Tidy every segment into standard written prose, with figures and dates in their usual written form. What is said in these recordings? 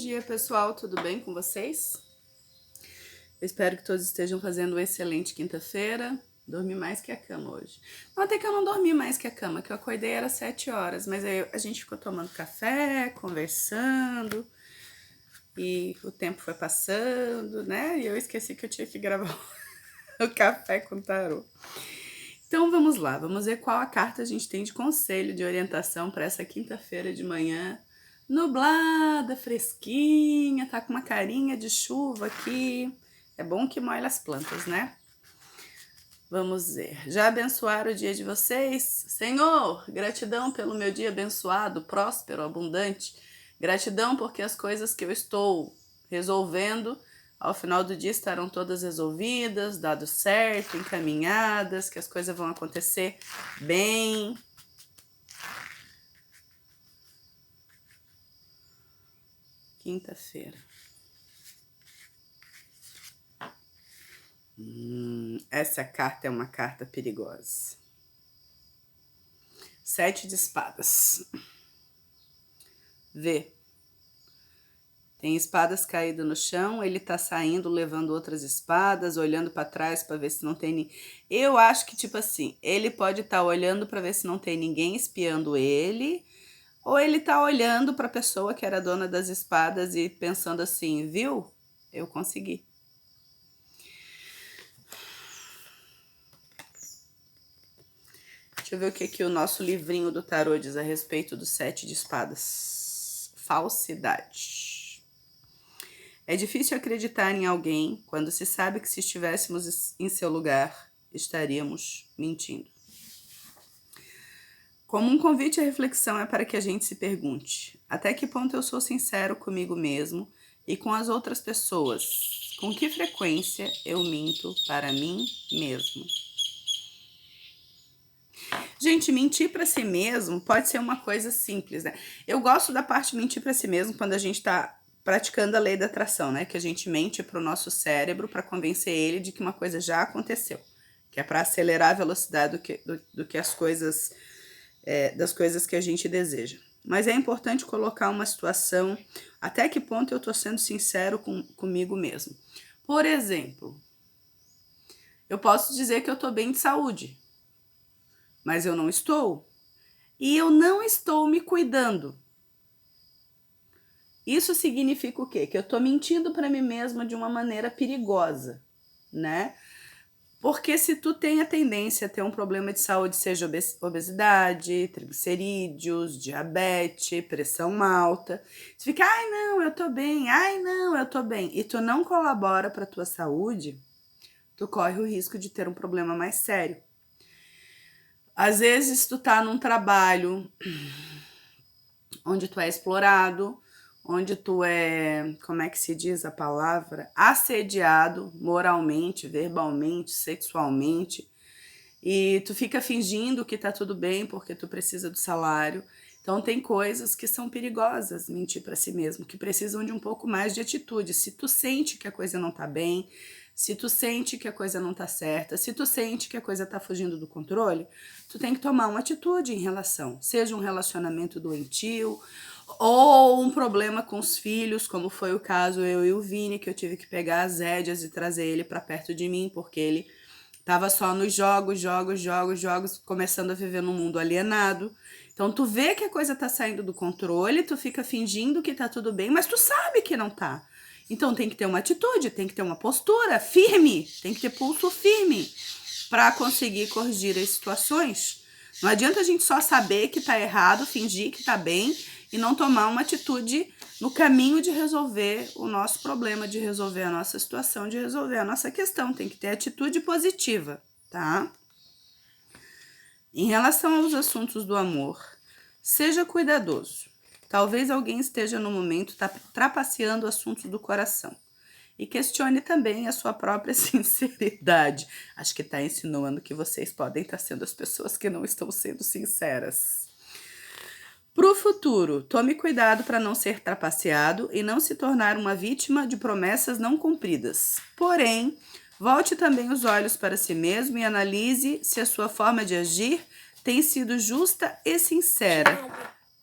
dia, pessoal, tudo bem com vocês? Eu espero que todos estejam fazendo uma excelente quinta-feira. Dormi mais que a cama hoje. Não, até que eu não dormi mais que a cama, que eu acordei era 7 horas, mas aí a gente ficou tomando café, conversando, e o tempo foi passando, né? E eu esqueci que eu tinha que gravar o café com tarô. Então vamos lá, vamos ver qual a carta a gente tem de conselho, de orientação para essa quinta-feira de manhã. Nublada, fresquinha, tá com uma carinha de chuva aqui. É bom que molha as plantas, né? Vamos ver. Já abençoaram o dia de vocês? Senhor, gratidão pelo meu dia abençoado, próspero, abundante. Gratidão porque as coisas que eu estou resolvendo, ao final do dia estarão todas resolvidas, dado certo, encaminhadas, que as coisas vão acontecer bem. Quinta-feira. Essa carta é uma carta perigosa. 7 de espadas. Vê. Tem espadas caídas no chão, ele tá saindo, levando outras espadas, olhando para trás para ver se não tem ninguém. Eu acho que, tipo assim, ele pode estar olhando para ver se não tem ninguém espiando ele, ou ele tá olhando para a pessoa que era dona das espadas e pensando assim, viu? Eu consegui. Deixa eu ver o que o nosso livrinho do tarô diz a respeito do 7 de espadas. Falsidade. É difícil acreditar em alguém quando se sabe que se estivéssemos em seu lugar, estaríamos mentindo. Como um convite à reflexão é para que a gente se pergunte: até que ponto eu sou sincero comigo mesmo e com as outras pessoas? Com que frequência eu minto para mim mesmo? Gente, mentir para si mesmo pode ser uma coisa simples, né? Eu gosto da parte de mentir para si mesmo quando a gente tá praticando a lei da atração, né? Que a gente mente pro nosso cérebro para convencer ele de que uma coisa já aconteceu. Que é para acelerar a velocidade do que as coisas, das coisas que a gente deseja. Mas é importante colocar uma situação, até que ponto eu tô sendo sincero comigo mesmo. Por exemplo, eu posso dizer que eu tô bem de saúde, mas eu não estou. E eu não estou me cuidando. Isso significa o quê? Que eu estou mentindo para mim mesma de uma maneira perigosa, né? Porque se tu tem a tendência a ter um problema de saúde, seja obesidade, triglicerídeos, diabetes, pressão alta, tu fica, ai não, eu tô bem, ai não, eu tô bem, e tu não colabora para tua saúde, tu corre o risco de ter um problema mais sério. Às vezes tu tá num trabalho onde tu é explorado, onde tu é, como é que se diz a palavra? Assediado moralmente, verbalmente, sexualmente, e tu fica fingindo que tá tudo bem porque tu precisa do salário. Então tem coisas que são perigosas mentir para si mesmo, que precisam de um pouco mais de atitude. Se tu sente que a coisa não tá bem, se tu sente que a coisa não tá certa, se tu sente que a coisa tá fugindo do controle, tu tem que tomar uma atitude em relação, seja um relacionamento doentio, ou um problema com os filhos, como foi o caso eu e o Vini, que eu tive que pegar as rédeas e trazer ele para perto de mim, porque ele tava só nos jogos, começando a viver num mundo alienado. Então tu vê que a coisa tá saindo do controle, tu fica fingindo que tá tudo bem, mas tu sabe que não tá. Então tem que ter uma atitude, tem que ter uma postura firme, tem que ter pulso firme para conseguir corrigir as situações. Não adianta a gente só saber que tá errado, fingir que tá bem e não tomar uma atitude no caminho de resolver o nosso problema, de resolver a nossa situação, de resolver a nossa questão. Tem que ter atitude positiva, tá? Em relação aos assuntos do amor, seja cuidadoso. Talvez alguém esteja no momento trapaceando assuntos do coração. E questione também a sua própria sinceridade. Acho que está insinuando que vocês podem estar sendo as pessoas que não estão sendo sinceras. Para o futuro, tome cuidado para não ser trapaceado e não se tornar uma vítima de promessas não cumpridas. Porém, volte também os olhos para si mesmo e analise se a sua forma de agir tem sido justa e sincera.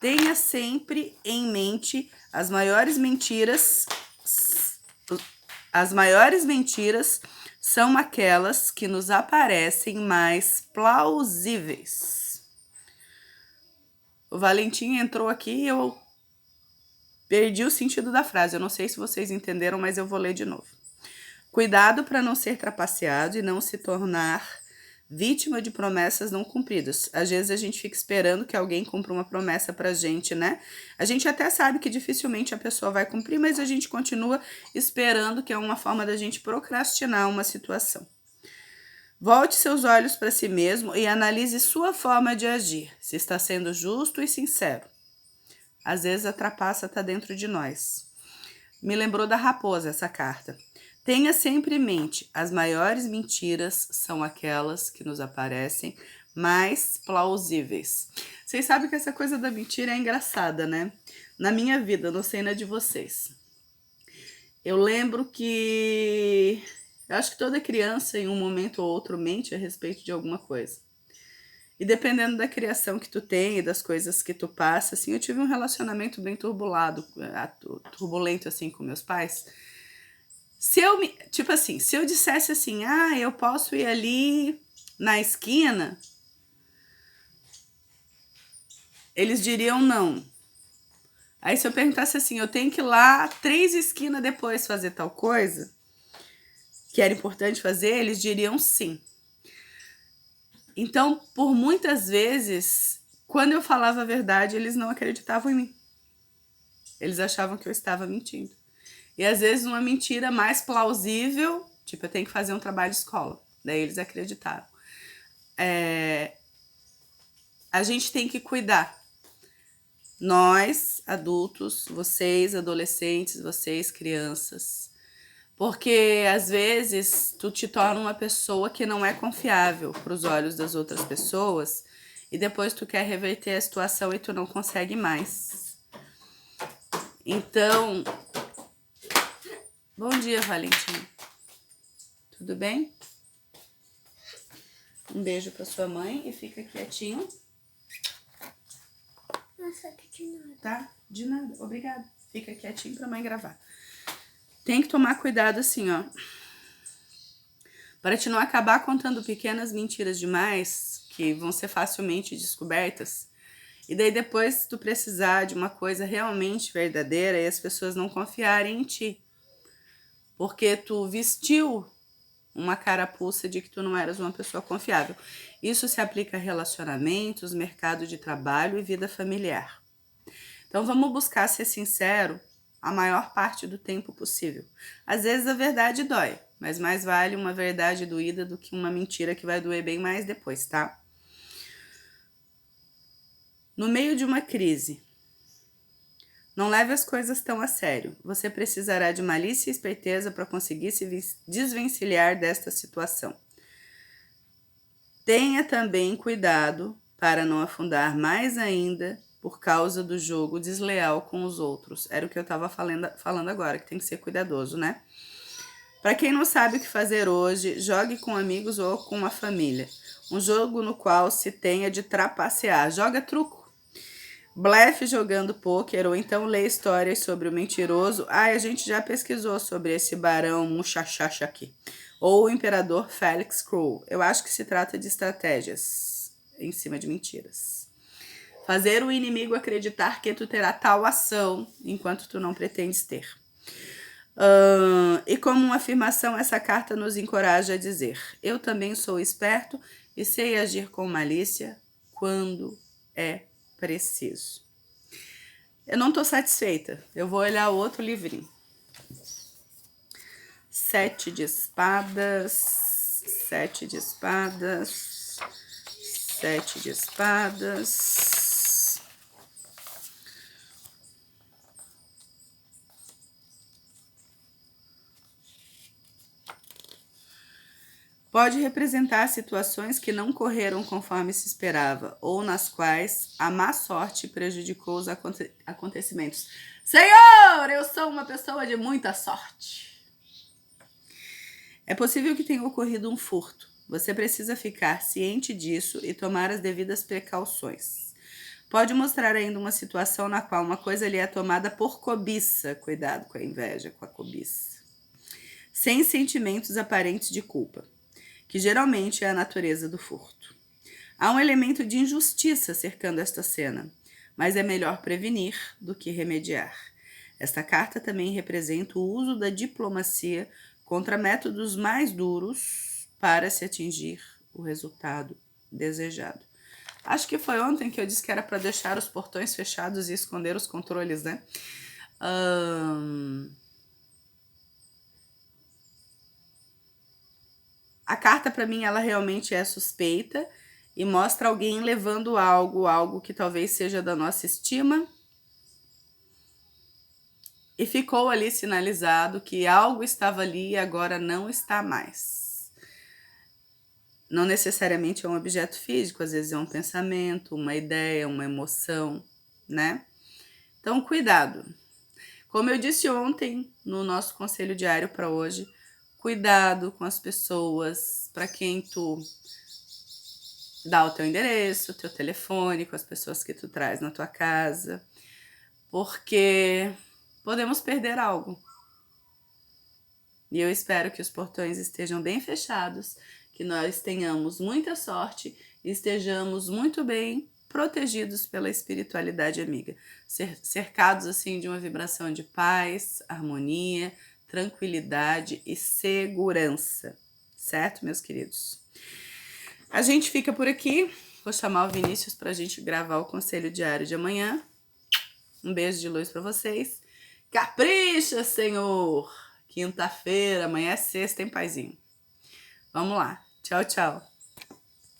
Tenha sempre em mente as maiores mentiras. As maiores mentiras são aquelas que nos aparecem mais plausíveis. O Valentim entrou aqui e eu perdi o sentido da frase. Eu não sei se vocês entenderam, mas eu vou ler de novo. Cuidado para não ser trapaceado e não se tornar vítima de promessas não cumpridas. Às vezes a gente fica esperando que alguém cumpra uma promessa pra gente, né? A gente até sabe que dificilmente a pessoa vai cumprir, mas a gente continua esperando, que é uma forma da gente procrastinar uma situação. Volte seus olhos para si mesmo e analise sua forma de agir, se está sendo justo e sincero. Às vezes a trapaça está dentro de nós. Me lembrou da raposa essa carta. Tenha sempre em mente, as maiores mentiras são aquelas que nos aparecem mais plausíveis. Vocês sabem que essa coisa da mentira é engraçada, né? Na minha vida, não sei na de vocês. Eu lembro que... Eu acho que toda criança, em um momento ou outro, mente a respeito de alguma coisa. E dependendo da criação que tu tem e das coisas que tu passa, assim, eu tive um relacionamento bem turbulento, assim, com meus pais. Se eu dissesse assim, eu posso ir ali na esquina, eles diriam não. Aí se eu perguntasse assim, eu tenho que ir lá 3 esquinas depois fazer tal coisa, que era importante fazer, eles diriam sim. Então, por muitas vezes, quando eu falava a verdade, eles não acreditavam em mim. Eles achavam que eu estava mentindo. E às vezes uma mentira mais plausível, tipo, eu tenho que fazer um trabalho de escola. Daí eles acreditaram. A gente tem que cuidar. Nós, adultos, vocês, adolescentes, vocês, crianças. Porque às vezes tu te torna uma pessoa que não é confiável para os olhos das outras pessoas e depois tu quer reverter a situação e tu não consegue mais. Então, bom dia, Valentim. Tudo bem? Um beijo para sua mãe e fica quietinho. Nossa, de nada. Tá? De nada. Obrigada. Fica quietinho pra mãe gravar. Tem que tomar cuidado assim, ó. Para te não acabar contando pequenas mentiras demais, que vão ser facilmente descobertas. E daí depois tu precisar de uma coisa realmente verdadeira e as pessoas não confiarem em ti. Porque tu vestiu uma carapuça de que tu não eras uma pessoa confiável. Isso se aplica a relacionamentos, mercado de trabalho e vida familiar. Então vamos buscar ser sincero a maior parte do tempo possível. Às vezes a verdade dói, mas mais vale uma verdade doída do que uma mentira que vai doer bem mais depois, tá? No meio de uma crise, não leve as coisas tão a sério. Você precisará de malícia e esperteza para conseguir se desvencilhar desta situação. Tenha também cuidado para não afundar mais ainda por causa do jogo desleal com os outros. Era o que eu estava falando agora, que tem que ser cuidadoso, né? Para quem não sabe o que fazer hoje, jogue com amigos ou com a família. Um jogo no qual se tenha de trapacear. Joga truco. Blefe jogando pôquer, ou então lê histórias sobre o mentiroso. A gente já pesquisou sobre esse barão Muchachacha aqui. Ou o imperador Félix Cruel. Eu acho que se trata de estratégias em cima de mentiras. Fazer o inimigo acreditar que tu terá tal ação, enquanto tu não pretendes ter. E como uma afirmação, essa carta nos encoraja a dizer: eu também sou esperto e sei agir com malícia quando é preciso. Eu não estou satisfeita. Eu vou olhar o outro livrinho. 7 de espadas, 7 de espadas, 7 de espadas. Pode representar situações que não correram conforme se esperava, ou nas quais a má sorte prejudicou os acontecimentos. Senhor, eu sou uma pessoa de muita sorte. É possível que tenha ocorrido um furto. Você precisa ficar ciente disso e tomar as devidas precauções. Pode mostrar ainda uma situação na qual uma coisa ali é tomada por cobiça. Cuidado com a inveja, com a cobiça. Sem sentimentos aparentes de culpa, que geralmente é a natureza do furto. Há um elemento de injustiça cercando esta cena, mas é melhor prevenir do que remediar. Esta carta também representa o uso da diplomacia contra métodos mais duros para se atingir o resultado desejado. Acho que foi ontem que eu disse que era para deixar os portões fechados e esconder os controles, né? A carta, para mim, ela realmente é suspeita e mostra alguém levando algo que talvez seja da nossa estima, e ficou ali sinalizado que algo estava ali e agora não está mais. Não necessariamente é um objeto físico, às vezes é um pensamento, uma ideia, uma emoção, né? Então, cuidado. Como eu disse ontem no nosso conselho diário para hoje, cuidado com as pessoas para quem tu dá o teu endereço, o teu telefone, com as pessoas que tu traz na tua casa, porque podemos perder algo. E eu espero que os portões estejam bem fechados, que nós tenhamos muita sorte e estejamos muito bem protegidos pela espiritualidade amiga, cercados assim de uma vibração de paz, harmonia, tranquilidade e segurança, certo, meus queridos? A gente fica por aqui, vou chamar o Vinícius para a gente gravar o conselho diário de amanhã. Um beijo de luz para vocês. Capricha, Senhor! Quinta-feira, amanhã é sexta, hein, paizinho? Vamos lá. Tchau, tchau.